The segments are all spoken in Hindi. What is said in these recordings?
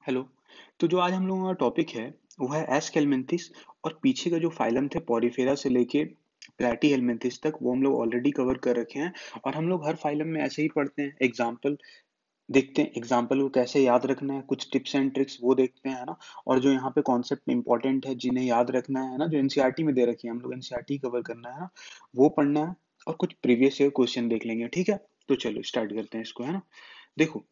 हेलो। तो जो आज हम लोगों का टॉपिक है वो है एस्केलमेंथिस। और पीछे का जो फाइलम थे पॉरीफेरा से लेके प्लैटीहेलमिन्थिस तक वो हम लोग ऑलरेडी कवर कर रखे हैं। और हम लोग हर फाइलम में ऐसे ही पढ़ते हैं, एग्जाम्पल देखते हैं, एग्जाम्पल को कैसे याद रखना है, कुछ टिप्स एंड ट्रिक्स वो देखते हैं, है ना। और जो यहाँ पे कॉन्सेप्ट इंपॉर्टेंट है जिन्हें याद रखना है ना, जो एनसीईआरटी में दे रखी है, हम लोग एनसीईआरटी कवर करना है ना, वो पढ़ना है। और कुछ प्रीवियस ईयर क्वेश्चन देख लेंगे, ठीक है। तो चलो स्टार्ट करते हैं इसको, है ना। देखो,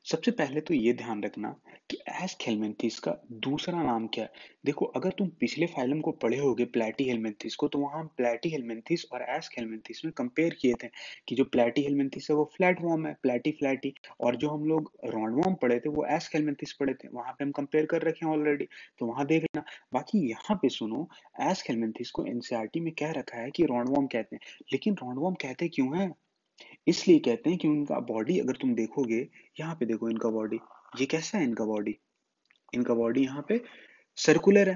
सबसे पहले तो ये ध्यान रखना कि एस्केलमेंथिस का दूसरा नाम क्या है। देखो, अगर तुम पिछले फाइलम को पढ़े होगे प्लैटीहेलमिन्थिस को, तो वहां हम प्लैटीहेलमिन्थिस और एस्केलमेंथिस में कंपेयर किए थे कि जो प्लैटीहेलमिन्थिस है वो फ्लैट वॉर्म है, प्लैटी फ्लैटी। और जो हम लोग राउंड वॉर्म पढ़े थे वो एस्केलमेंथिस पढ़े थे, वहां पे हम कंपेयर कर रखे हैं ऑलरेडी। तो वहां देख लेना। बाकी यहाँ पे सुनो, एस्केलमेंथिस को एनसीईआरटी में कह रखा है कि राउंड वॉर्म कहते हैं। लेकिन राउंड वॉर्म कहते क्यों है? इसलिए कहते हैं कि उनका बॉडी अगर तुम देखोगे, यहाँ पे देखो इनका बॉडी, ये कैसा है इनका बॉडी। इनका बॉडी यहाँ पे सर्कुलर है,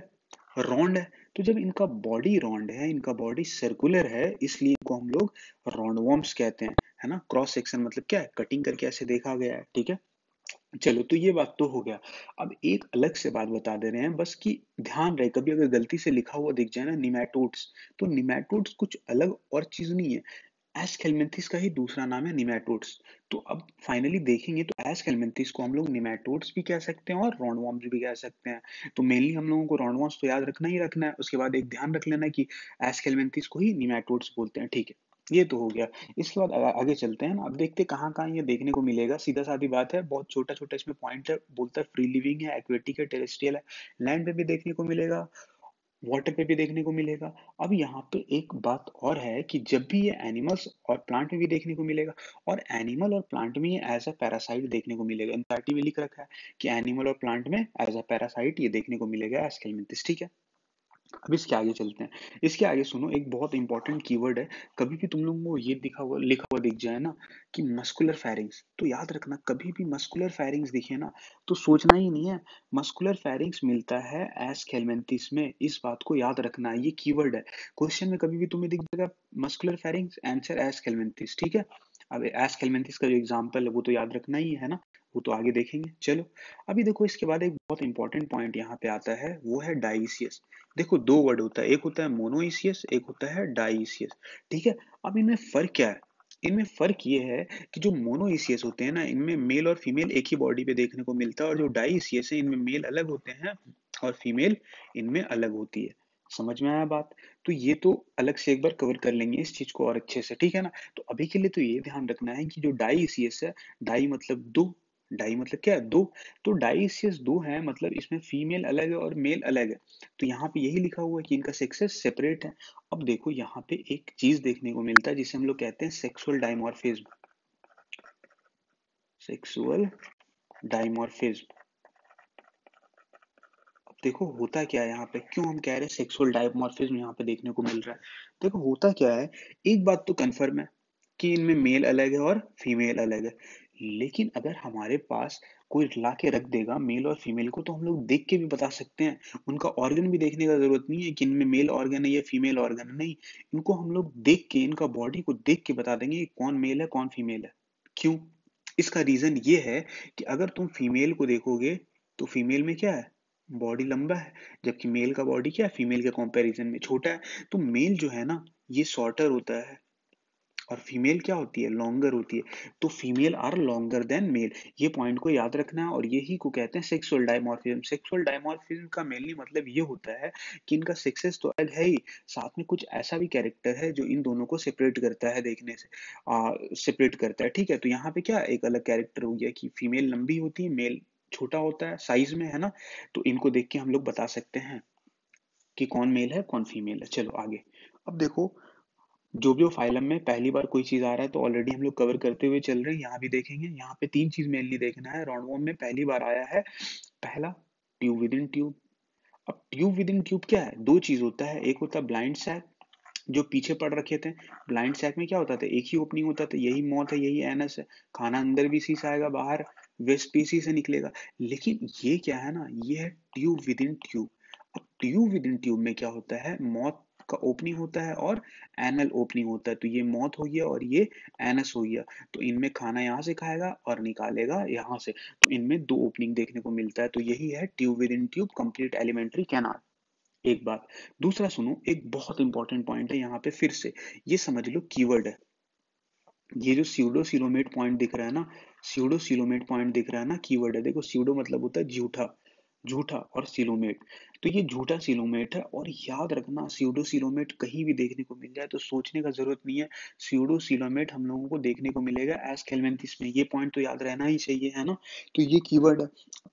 राउंड है। तो जब इनका बॉडी राउंड है, इनका बॉडी सर्कुलर है, इसलिए इनको हम लोग राउंड वॉर्म्स कहते हैं, है ना। क्रॉस सेक्शन मतलब क्या है, कटिंग करके ऐसे देखा गया है, ठीक है। चलो, तो ये बात तो हो गया। अब एक अलग से बात बता दे रहे हैं बस, कि ध्यान रहे कभी अगर गलती से लिखा हुआ दिख जाए ना निमैटोड्स, तो निमैटोड्स कुछ अलग और चीज नहीं है। एस्केलमेंथिस का ही दूसरा नाम है निमैटोड्स। तो अब फाइनली देखेंगे तो एस्केलमेंथिस को हम लोग निमैटोड्स भी कह सकते हैं और राउंडवॉर्म्स भी कह सकते हैं। तो मेनली हम लोगों को राउंडवॉर्म्स तो याद रखना ही रखना है, उसके बाद एक ध्यान रख लेना कि एस्केलमेंथिस को ही निमैटोड्स बोलते हैं, ठीक है। ये तो हो गया। इसके बाद आगे चलते हैं ना। अब देखते हैं कहाँ कहाँ ये देखने को मिलेगा। सीधा सादी बात है, बहुत छोटा छोटा इसमें पॉइंट है। बोलता है फ्री लिविंग है, एक्वेटिक है, टेरेस्ट्रियल है। लैंड पे भी देखने को मिलेगा, वाटर पे भी देखने को मिलेगा। अब यहाँ पे एक बात और है कि जब भी ये एनिमल्स और प्लांट में भी देखने को मिलेगा, और एनिमल और प्लांट में ये एज अ पैरासाइट देखने को मिलेगा। एनसीईआरटी में लिख रखा है कि एनिमल और प्लांट में एज अ पैरासाइट ये देखने को मिलेगा एस्केलमेंथिस, ठीक है। अब इसके आगे चलते हैं। इसके आगे सुनो, एक बहुत इंपॉर्टेंट कीवर्ड है। कभी भी तुम लोगों को ये लिखा हुआ दिख जाए ना कि मस्कुलर फेरिंग्स, तो याद रखना, कभी भी मस्कुलर फेरिंग्स दिखे ना तो सोचना ही नहीं है। मस्कुलर फेरिंग्स मिलता है एस्केलमेंथिस में, इस बात को याद रखना है, ये कीवर्ड है। क्वेश्चन में कभी भी तुम्हें दिख जाएगा मस्कुलर फेरिंग्स, आंसर एस्केलमेंथिस, ठीक है। अब एस्केलमेंथिस का जो एग्जांपल है वो तो याद रखना ही है ना, वो तो आगे देखेंगे। चलो, अभी देखो, इसके बाद एक बहुत इंपॉर्टेंट पॉइंट यहाँ पे आता है, वो है डाइसियस। देखो, दो वर्ड होता है, एक होता है मोनोइसियस, एक होता है डाइसियस, ठीक है। अब इनमें फर्क क्या है? इनमें फर्क ये है कि जो मोनोइसियस होते हैं ना, इनमें मेल और फीमेल एक ही बॉडी पे देखने को मिलता है, और जो डाइसियस है इनमें मेल अलग होते हैं और फीमेल इनमें अलग होती है। समझ में आया बात? तो ये तो अलग से एक बार कवर कर लेंगे इस चीज को और अच्छे से, ठीक है ना। तो अभी के लिए तो ये ध्यान रखना है कि जो डाइसियस है, डाई मतलब दो, डाई मतलब क्या है, दो। तो डाइसियस दो है, मतलब इसमें फीमेल अलग है और मेल अलग है। तो यहाँ पे यही लिखा हुआ है कि इनका सेक्सेस सेपरेट है। अब देखो, यहाँ पे एक चीज देखने को मिलता है जिसे हम लोग कहते हैं सेक्सुअल डाइमॉर्फिज्म। Sexual dimorphism. अब देखो होता क्या है यहाँ पे, क्यों हम कह रहे हैं सेक्सुअल डाइमॉर्फिज्म यहाँ पे देखने को मिल रहा है। देखो होता क्या है, एक बात तो कंफर्म है कि इनमें मेल अलग है और फीमेल अलग है। लेकिन अगर हमारे पास कोई ला के रख देगा मेल और फीमेल को, तो हम लोग देख के भी बता सकते हैं। उनका ऑर्गन भी देखने का जरूरत नहीं है कि इनमें मेल ऑर्गन है या फीमेल ऑर्गन है, नहीं। इनको हम लोग देख के, इनका बॉडी को देख के बता देंगे कि कौन मेल है कौन फीमेल है। क्यों? इसका रीजन ये है कि अगर तुम फीमेल को देखोगे तो फीमेल में क्या है, बॉडी लंबा है, जबकि मेल का बॉडी क्या है, फीमेल के कंपैरिजन में छोटा है। तो मेल जो है ना, ये शॉर्टर होता है, और फीमेल क्या होती है, लॉन्गर होती है। तो female are longer than male. ये पॉइंट को याद रखना है, और यही को कहते हैं सेक्सुअल डायमॉर्फिज्म। सेक्सुअल डायमॉर्फिज्म का मेनली मतलब ये होता है कि इनका सेक्सेस तो अलग है ही, साथ में कुछ ऐसा भी कैरेक्टर है जो इन दोनों को सेपरेट करता है, देखने से सेपरेट करता है, ठीक है। तो यहाँ पे क्या एक अलग कैरेक्टर हो गया कि फीमेल लंबी होती है, मेल छोटा होता है साइज में, है ना। तो इनको देख के हम लोग बता सकते हैं कि कौन मेल है कौन फीमेल है। चलो आगे। अब देखो, जो भी फाइलम में पहली बार कोई चीज आ रहा है तो ऑलरेडी हम लोग कवर करते हुए चल रहे हैं, यहाँ भी देखेंगे। यहाँ पे तीन चीज मेनली देखना है। राउंडवॉर्म में पहली बार आया है, पहला, ट्यूब विद इन ट्यूब। अब ट्यूब विद इन ट्यूब क्या है, दो चीज होता है, एक होता है ब्लाइंड सैक, जो पीछे पढ़ रखे थे। ब्लाइंड सैक में क्या होता था, एक ही ओपनिंग होता था, यही मौत है, यही एनस है। खाना अंदर भी इसी से आएगा, बाहर वेस्ट भी इसी से निकलेगा। लेकिन ये क्या है ना, ये है ट्यूब विद इन ट्यूब। अब ट्यूब विद इन ट्यूब में क्या होता है, मौत का ओपनिंग होता है और एनल ओपनिंग होता है, तो ये माउथ हो गया और ये एनस हो गया। तो इनमें खाना यहाँ से खाएगा और निकालेगा यहाँ से, तो इनमें दो ओपनिंग देखने को मिलता है। तो यही है tube with in tube complete alimentary canal. एक बात। दूसरा सुनो, एक बहुत इंपॉर्टेंट पॉइंट है यहाँ पे फिर से, ये समझ लो कीवर्ड है। ये जो स्यूडो सिलोमेट पॉइंट दिख रहा है ना, स्यूडो सिलोमेट पॉइंट दिख रहा है ना, कीवर्ड है। देखो स्यूडो मतलब होता है झूठा, झूठा, और सिलोमेट, तो ये झूठा सिलोमेट है। और याद रखना स्यूडो सिलोमेट कहीं भी देखने को मिल जाए तो सोचने का जरूरत नहीं है, स्यूडो सिलोमेट हम लोगों को देखने को मिलेगा एस्केलमेंथिस में, ये पॉइंट तो याद रहना ही चाहिए, है ना। तो ये कीवर्ड है।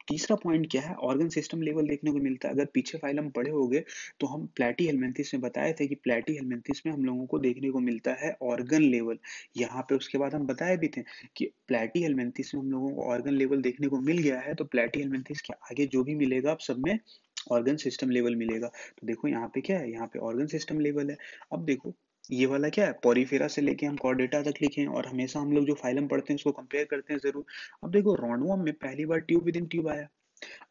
तीसरा पॉइंट क्या है, ऑर्गन सिस्टम लेवल देखने को मिलता है। अगर पीछे फाइलम पढ़े होगे तो हम प्लेटी हेलमिंथिस में बताए थे कि प्लेटी हेलमिंथिस में हम लोगों को देखने को मिलता है ऑर्गन लेवल। यहाँ पे उसके बाद हम बताए भी थे कि प्लेटी हेलमिंथिस में हम लोगों को ऑर्गन लेवल देखने को मिल गया है, तो प्लेटी हेलमिंथिस के आगे जो भी मिलेगा आप सब में ऑर्गन सिस्टम लेवल मिलेगा। तो देखो यहाँ पे क्या है, यहाँ पे ऑर्गन सिस्टम लेवल है। अब देखो ये वाला क्या है, पॉरीफेरा से लेके हम कॉर्डेटा तक लिखे हैं, और हमेशा हम लोग जो फाइलम पढ़ते हैं उसको कंपेयर करते हैं जरूर। अब देखो रॉन्डवॉर्म में पहली बार ट्यूब विद इन ट्यूब आया।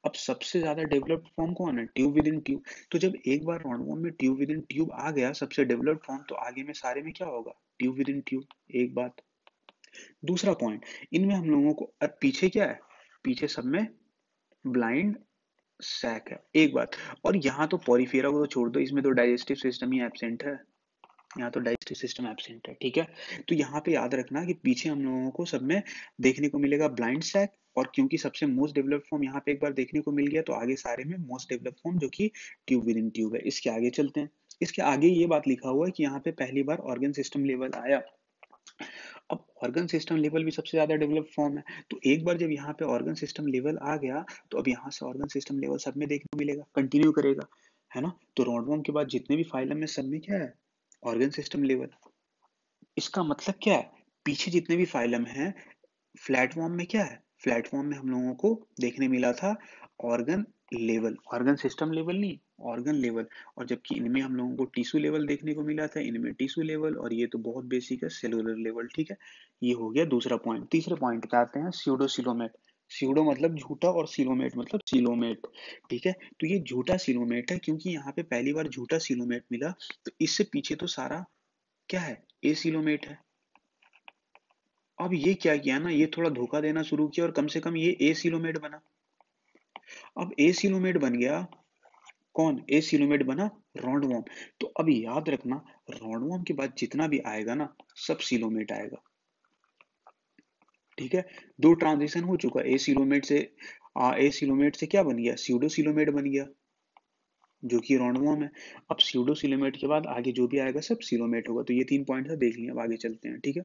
अब सबसे ज्यादा डेवलप्ड फॉर्म कौन है, ट्यूब विद इन ट्यूब। तो जब एक बार रॉन्डवॉर्म में ट्यूब विद इन ट्यूब आ गया सबसे डेवलप्ड फॉर्म, तो आगे में सारे में क्या होगा, ट्यूब विद इन ट्यूब। एक बात। दूसरा पॉइंट, इनमें हम लोगों को अब पीछे क्या है, पीछे सब में ब्लाइंड सैक है। एक बात। और यहाँ तो पॉरीफेरा को तो छोड़ दो, इसमें तो डाइजेस्टिव सिस्टम ही एब्सेंट है, यहाँ तो डाइजेस्टिव सिस्टम एब्सेंट है, ठीक है। तो यहाँ पे याद रखना कि पीछे हम लोगों को सब में देखने को मिलेगा ब्लाइंड सैक, और क्योंकि सबसे मोस्ट डेवलप्ड फॉर्म यहाँ पे एक बार देखने को मिल गया, तो आगे सारे में मोस्ट डेवलप्ड फॉर्म जो कि ट्यूब विद इन ट्यूब है। इसके आगे चलते हैं। इसके आगे ये बात लिखा हुआ है कि यहाँ पे पहली बार ऑर्गन सिस्टम लेवल आया। अब ऑर्गन सिस्टम लेवल भी सबसे ज्यादा डेवलप फॉर्म है, तो एक बार जब यहाँ पे ऑर्गन सिस्टम लेवल आ गया, तो अब यहाँ से ऑर्गन सिस्टम लेवल सब में देखने को मिलेगा, कंटिन्यू करेगा, है ना। तो रॉन्डवॉर्म के बाद जितने भी फाइलम है सब में क्या है, ऑर्गन सिस्टम लेवल। इसका मतलब क्या है, पीछे जितने भी फाइलम हैं फ्लैट फॉर्म में क्या है, फ्लैट फॉर्म में हम लोगों को देखने मिला था organ level, organ system level नहीं, ऑर्गन लेवल। और जबकि इनमें हम लोगों को टिश्यू लेवल देखने को मिला था, इनमें टिश्यू लेवल, और ये तो बहुत बेसिक है सेलुलर लेवल, ठीक है। ये हो गया दूसरा पॉइंट। तीसरे पॉइंट पे आते हैं, स्यूडो सिलोमेट। स्यूडो मतलब झूठा और सिलोमेट मतलब सिलोमेट, ठीक है। तो ये झूठा सिलोमेट है क्योंकि यहाँ पे पहली बार झूठा सिलोमेट मिला, तो इससे पीछे तो सारा क्या है, ए सिलोमेट है। अब ये क्या किया ना, ये थोड़ा धोखा देना शुरू किया और कम से कम ये ए सिलोमेट बना। अब ए सिलोमेट बन गया, कौन ए सिलोमेट बना, रॉन्डवॉर्म। तो अब याद रखना रॉन्डवॉर्म के बाद जितना भी आएगा ना सब सिलोमेट आएगा, ठीक है। दो ट्रांजिशन हो चुका, ए सिलोमेट से क्या बन गया, स्यूडो सिलोमेट बन गया, जो कि रॉन्डवॉर्म है। अब स्यूडो सिलोमेट के बाद आगे जो भी आएगा सब सिलोमेट होगा। तो ये 3 पॉइंट था, देख लिया। अब आगे चलते हैं, ठीक है।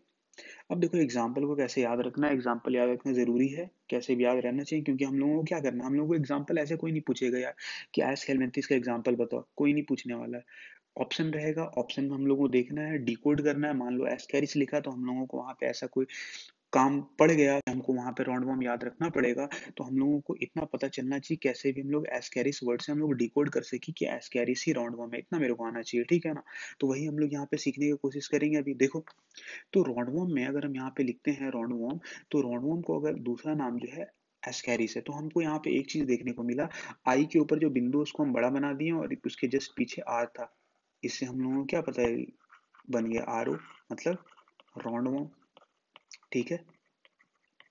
अब देखो एग्जाम्पल को कैसे याद रखना है, एग्जाम्पल याद रखना जरूरी है, कैसे भी याद रहना चाहिए, क्योंकि हम लोगों को क्या करना है, हम लोगों को एग्जाम्पल ऐसे कोई नहीं पूछेगा यार कि एस हेलमिंथिस का एग्जाम्पल बताओ, कोई नहीं पूछने वाला है। ऑप्शन रहेगा, ऑप्शन में हम लोगों को देखना है, डिकोड करना है। मान लो एस्केरिस लिखा तो हम लोगों को वहां पे ऐसा कोई काम पड़ गया कि हमको वहां पे रॉन्डवॉर्म याद रखना पड़ेगा, तो हम लोगों को इतना पता चलना चाहिए कैसे भी हम लोग एस्केरिस वर्ड से हम लोग डिकोड कर सके कि एस्केरिस ही रॉन्डवॉर्म है, इतना मेरे को आना चाहिए, ठीक है ना। तो वही हम लोग यहाँ पे सीखने की कोशिश करेंगे अभी। देखो तो रॉन्डवॉर्म में अगर हम यहाँ पे लिखते हैं रॉन्डवॉर्म, तो रॉन्डवॉर्म को अगर दूसरा नाम जो है एस्कैरिस है, तो हमको यहाँ पे एक चीज देखने को मिला, आई के ऊपर जो बिंदु उसको हम बड़ा बना दिए और उसके जस्ट पीछे आर था, इससे हम लोगों को क्या पता है, बन गया आर ओ, मतलब रॉन्डवॉर्म, ठीक है।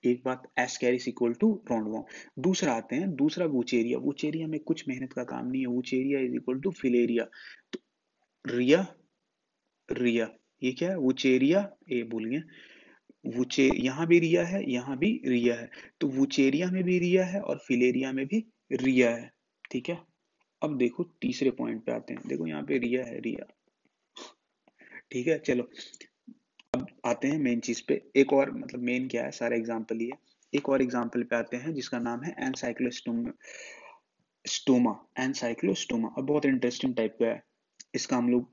एक बात, एस्कैरिस इक्वल टू रॉन्डवॉर्म। दूसरा आते हैं, दूसरा वुचेरिया। वुचेरिया में कुछ मेहनत का काम नहीं है, Wuchereria is equal to filaria. तो रिया, रिया, ये क्या है, वुचेरिया, ए भूल गए, वुचे यहाँ भी रिया है, यहाँ भी रिया है, तो वुचेरिया में भी रिया है और फिलेरिया में भी रिया है, ठीक है। अब देखो तीसरे पॉइंट पे आते हैं, देखो यहाँ पे रिया है, रिया, ठीक है। चलो अब आते हैं मेन चीज पे, एक और मतलब मेन क्या है, सारा एग्जाम्पल ही है। एक और एग्जाम्पल पे आते हैं जिसका नाम है एनसाइक्लोस्टोमा, स्टोमा, एनसाइक्लोस्टोमा। अब बहुत इंटरेस्टिंग टाइप का है, इसका हम लोग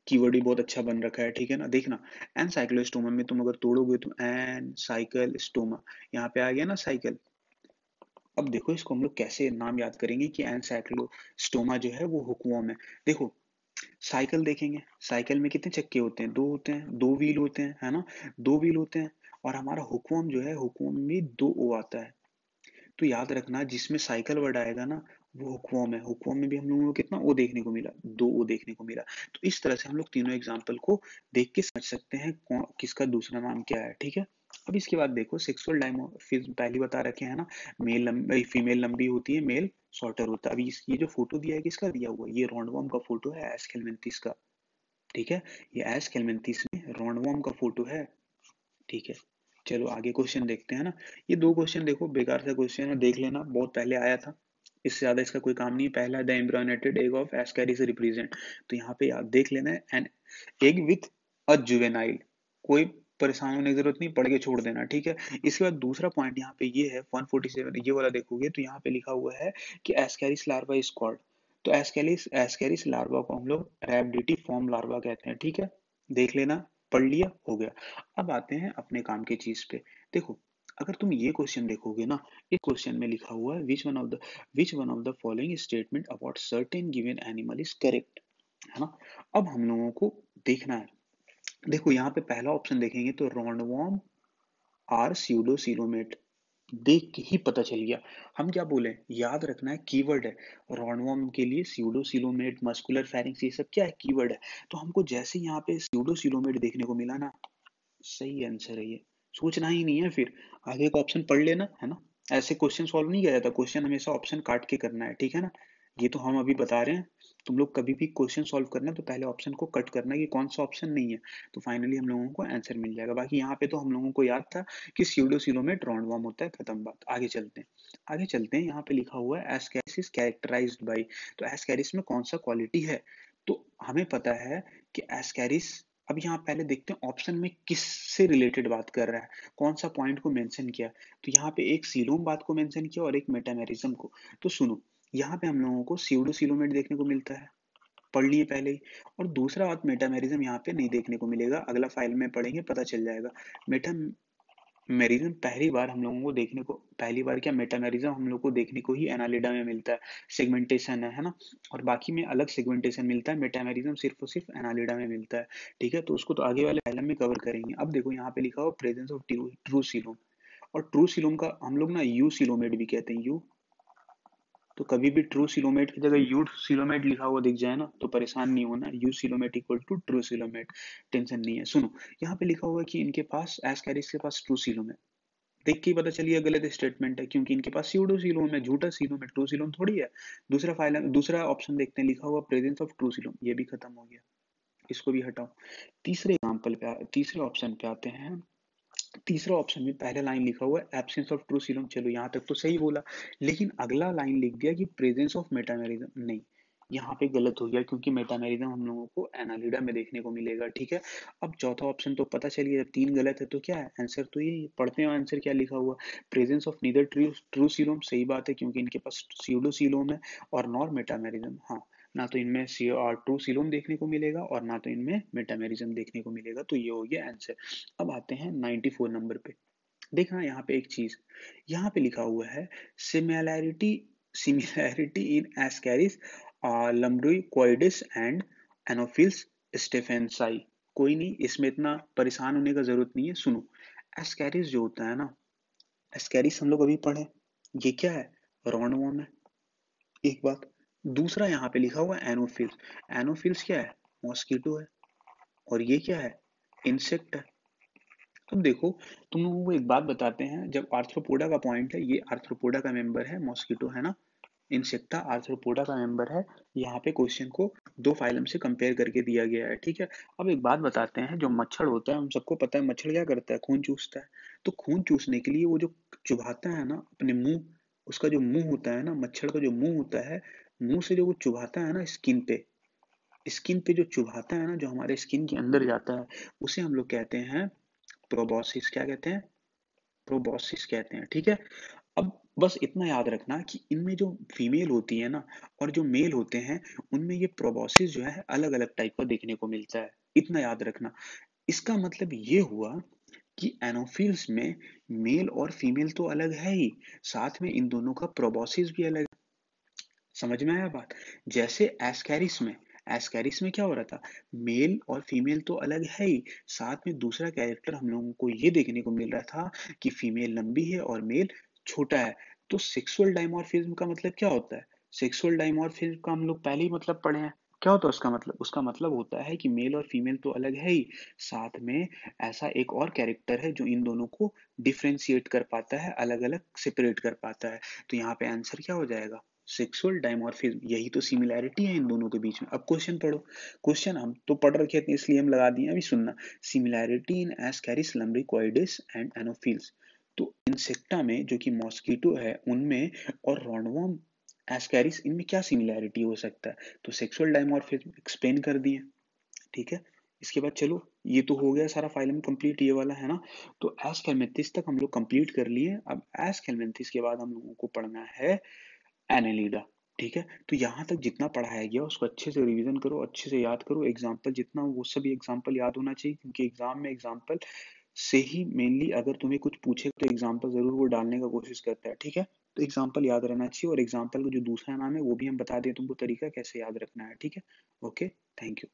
कीवर्ड भी बहुत अच्छा बन रखा है, ठीक है ना। देखना एनसाइक्लोस्टोमा में तुम अगर तोड़ोगे तो एन साइकिल स्टोमा, यहाँ पे आ गया ना साइकिल। अब देखो इसको हम लोग कैसे नाम याद करेंगे कि एनसाइक्लोस्टोमा जो है वो हुकवॉर्म है। देखो साइकिल देखेंगे, साइकिल में कितने चक्के होते हैं, दो होते हैं, दो व्हील होते हैं, है ना, दो व्हील होते हैं। और हमारा हुकवॉर्म जो है, हुकवॉर्म में दो ओ आता है। तो याद रखना जिसमें साइकिल वर्ड आएगा ना, वो हुकवॉर्म है, हुकवॉर्म में भी हम लोगों को कितना ओ देखने को मिला, 2 ओ देखने को मिला। तो इस तरह से हम लोग तीनों एग्जाम्पल को देख के समझ सकते हैं किसका दूसरा नाम क्या है, ठीक है। अब इसके बाद देखो सेक्सुअल डायमॉर्फिज्म पहले बता रखे हैं ना, मेल लंबी फीमेल लंबी होती है, मेल शॉर्टर होता है। अभी ये जो फोटो दिया है किसका दिया हुआ है, ये रॉन्डवॉर्म का फोटो है, एस्केलमेंथिस का, ठीक है। ये एस्केलमेंथिस में रॉन्डवॉर्म का फोटो है, ठीक है। चलो आगे क्वेश्चन देखते हैं ना। ये दो क्वेश्चन देखो बेकार सा क्वेश्चन है, देख लेना, बहुत पहले आया था, इससे ज्यादा इसका कोई काम नहीं है। पहला the embryonated egg of Ascaris represent, तो यहाँ पे याद देख लेना है an egg with a juvenile, कोई परेशान होने की जरूरत नहीं, पढ़ के छोड़ देना, ठीक है। इसके बाद दूसरा पॉइंट यहाँ पे ये है 147, ये वाला देखोगे तो यहाँ पे लिखा हुआ है कि एस्कैरिस लार्वा इज कॉल्ड, तो एस्कैरिस एस्कैरिस लार्वा को हम लोग रैबिडिटी फॉर्म लार्वा कहते हैं, ठीक है। देख लेना, पढ़ लिया, हो गया। अब आते हैं अपने काम की चीज पे। देखो अगर तुम ये क्वेश्चन देखोगे ना, इस क्वेश्चन में लिखा हुआ है which one of the following statement about certain given animal is correct, है ना। अब हम लोगों को देखना है, देखो यहाँ पे पहला ऑप्शन देखेंगे तो रॉन्डवॉर्म आर स्यूडोसिलोमेट, देख के ही पता चल गया। हम क्या बोले, याद रखना है, कीवर्ड है, रॉन्डवॉर्म के लिए स्यूडोसिलोमेट, मस्कुलर फेरिंक्स, ये सब क्या है, कीवर्ड है। तो हमको जैसे यहाँ पे स्यूडोसिलोमेट देखने को मिला ना, सही आंसर है ये, सोचना ही नहीं है फिर, आगे का ऑप्शन पढ़ लेना, है ना। ऐसे क्वेश्चन सॉल्व नहीं किया जाता, क्वेश्चन हमेशा ऑप्शन काट के करना है, ठीक है ना। ये तो हम अभी बता रहे हैं, तुम लोग कभी भी क्वेश्चन सॉल्व करना तो पहले ऑप्शन को कट करना कि कौन सा ऑप्शन नहीं है, तो फाइनली हम लोगों को आंसर मिल जाएगा। बाकी यहाँ पे तो हम लोगों को याद था कि स्यूडोसिलोमेट रॉन्डवॉर्म होता है, खत्म बात। आगे चलते हैं, आगे चलते हैं। यहाँ पे लिखा हुआ है एस्कैरिस कैरेक्टराइज्ड बाई, तो एस्कैरिस में कौन सा क्वालिटी है, तो हमें पता है कि एस्कैरिस, अब यहाँ पहले देखते हैं ऑप्शन में किस से रिलेटेड बात कर रहा है, कौन सा पॉइंट को मेंशन किया। तो यहाँ पे एक सीलोम बात को मेंशन किया और एक मेटामेरिज्म को। तो सुनो, यहाँ पे हम लोगों को स्यूडोसिलोमेट देखने को मिलता है, पढ़ लिए पहले ही। और दूसरा बात, मेटामेरिज्म यहाँ पे नहीं देखने को मिलेगा, अगला फाइल में पढ़ेंगे पता चल जाएगा। मेटामेरिज्म पहली बार हम लोगों को देखने को, पहली बार क्या, मेटामेरिज्म हम लोग को देखने को ही एनालिडा में मिलता है, सेगमेंटेशन है ना। और बाकी में अलग सेगमेंटेशन मिलता है, मेटामेरिज्म सिर्फ और सिर्फ एनालिडा में मिलता है, ठीक है। तो उसको तो आगे वाले फाइल में कवर करेंगे। अब देखो यहाँ पे लिखा हो प्रेजेंस ऑफ ट्रू सीलोम, और ट्रू सीलोम का हम लोग ना यू सीलोमेट भी कहते हैं, यू। तो कभी भी ट्रू सिलोमेट की जगह यू सिलोमेट लिखा हुआ दिख जाए ना तो परेशान नहीं होना, eucoelomate equal to true coelomate, tension नहीं है। सुनो, यहाँ पे लिखा हुआ है कि इनके पास एस्कैरिस के पास ट्रू सिलोम है, देख के ही पता चलिए गलत स्टेटमेंट है, क्योंकि इनके पास स्यूडो सिलोम है, झूठा सिलोम है, ट्रू सिलोम थोड़ी है। दूसरा फाइल, दूसरा ऑप्शन देखते हैं, लिखा हुआ प्रेजेंस ऑफ ट्रू सिलोम, ये भी खत्म हो गया, इसको भी हटाओ। तीसरे ऑप्शन पे आते हैं। तीसरा ऑप्शन में पहला लाइन लिखा हुआ है एब्सेंस ऑफ ट्रू सीरम, चलो यहाँ तक तो सही बोला, लेकिन अगला लाइन लिख दिया कि प्रेजेंस ऑफ मेटामेरिज्म, नहीं, यहाँ पे गलत हो गया, क्योंकि मेटामेरिज्म हम लोगों को एनालिडा में देखने को मिलेगा, ठीक है। अब चौथा ऑप्शन तो पता चलिए, जब तीन गलत है तो क्या है आंसर, तो ये पढ़ते हैं आंसर क्या लिखा हुआ, presence of neither true true coelom, सही बात है, क्योंकि इनके पास स्यूडो सीलोम है, और नॉर मेटामेरिज्म, हाँ, ना तो इनमें ट्रू सीलोम देखने को मिलेगा और ना तो इनमें मेटामेरिज्म देखने को मिलेगा, तो ये हो गया आंसर। अब आते हैं 94 नंबर पे। देखना यहाँ पे एक चीज, यहाँ पे लिखा हुआ है similarity similarity in Ascaris lumbricoides and Anopheles stephensi. कोई नहीं, इसमें इतना परेशान होने का जरूरत नहीं है। सुनो, एस्कैरिस जो होता है ना, एस्कैरिस हम लोग अभी पढ़े, ये क्या है, रॉन्डवॉर्म है, एक बात। दूसरा यहाँ पे लिखा हुआ है एनोफिल्स, एनोफिल्स क्या है, मॉस्किटो है, और ये क्या है, इंसेक्ट है। अब देखो, तुम लोगों को एक बात बताते हैं, जब आर्थ्रोपोडा का पॉइंट है, ये आर्थ्रोपोडा का मेंबर है, मॉस्किटो है ना, इंसेक्टा आर्थ्रोपोडा का मेंबर है। यहाँ पे क्वेश्चन को दो फाइलम से कंपेयर करके दिया गया है, ठीक है। अब एक बात बताते हैं, जो मच्छर होता है, हम सबको पता है मच्छर क्या करता है, खून चूसता है। तो खून चूसने के लिए वो जो चुभाता है ना अपने मुंह, उसका जो मुंह होता है ना, मच्छर का जो मुंह होता है, मुंह से जो वो चुभाता है ना स्किन पे, स्किन पे जो चुभाता है ना, जो हमारे स्किन के अंदर जाता है, उसे हम लोग कहते हैं प्रोबॉसिस, क्या कहते हैं, प्रोबॉसिस कहते हैं, ठीक है। अब बस इतना याद रखना कि इनमें जो फीमेल होती है ना और जो मेल होते हैं, उनमें ये प्रोबॉसिस जो है अलग अलग टाइप का देखने को मिलता है, इतना याद रखना। इसका मतलब ये हुआ कि एनोफिल्स में मेल और फीमेल तो अलग है ही, साथ में इन दोनों का प्रोबॉसिस भी अलग है। समझ में आया बात, जैसे एस्कैरिस में क्या हो रहा था, मेल और फीमेल तो अलग है ही, साथ में दूसरा कैरेक्टर हम लोगों को ये देखने को मिल रहा था कि फीमेल लंबी है और मेल छोटा है। तो सेक्सुअल डायमॉर्फिज्म का मतलब क्या होता है, सेक्सुअल डाइमॉर्फिज्म का हम लोग पहले ही मतलब पढ़े हैं। क्या होता है उसका मतलब? उसका मतलब होता है कि मेल और फीमेल तो अलग है ही, साथ में ऐसा एक और कैरेक्टर है जो इन दोनों को डिफरेंशिएट कर पाता है, अलग अलग सेपरेट कर पाता है। तो यहाँ पे आंसर क्या हो जाएगा? Sexual dimorphism. यही तो सिमिलैरिटी है इन दोनों के बीच में। अब क्वेश्चन पढ़ो। क्वेश्चन हम तो पढ़ रखे थे इसलिए हम लगा दिए, अभी सुनना। Similarity in Ascaris lumbricoides and Anopheles. तो इंसेक्टा में जो कि मॉस्किटो है उनमें, और रॉन्डवॉर्म एस्कैरिस, इनमें क्या सिमिलैरिटी हो सकता है? तो सेक्सुअल डाइमॉर्फिज्म एक्सप्लेन कर दिए। ठीक है। इसके बाद चलो, ये तो हो गया सारा फाइलम कंप्लीट, ये वाला है ना। तो एस्केलमेंथिस तक हम लोग कंप्लीट कर लिए। अब एस्केलमेंथिस के बाद हम लोगों को पढ़ना है एनेलिडा। ठीक है। तो यहाँ तक जितना पढ़ाया गया उसको अच्छे से रिवीजन करो, अच्छे से याद करो। एग्जाम्पल जितना वो सभी एग्जाम्पल याद होना चाहिए, क्योंकि एग्जाम में एग्जाम्पल से ही मेनली अगर तुम्हें कुछ पूछे तो एग्जाम्पल जरूर वो डालने का कोशिश करता है। ठीक है। तो एग्जाम्पल याद रहना चाहिए, और एग्जाम्पल का जो दूसरा नाम है वो भी हम बता दें तुमको, तरीका कैसे याद रखना है। ठीक है। ओके। Thank you.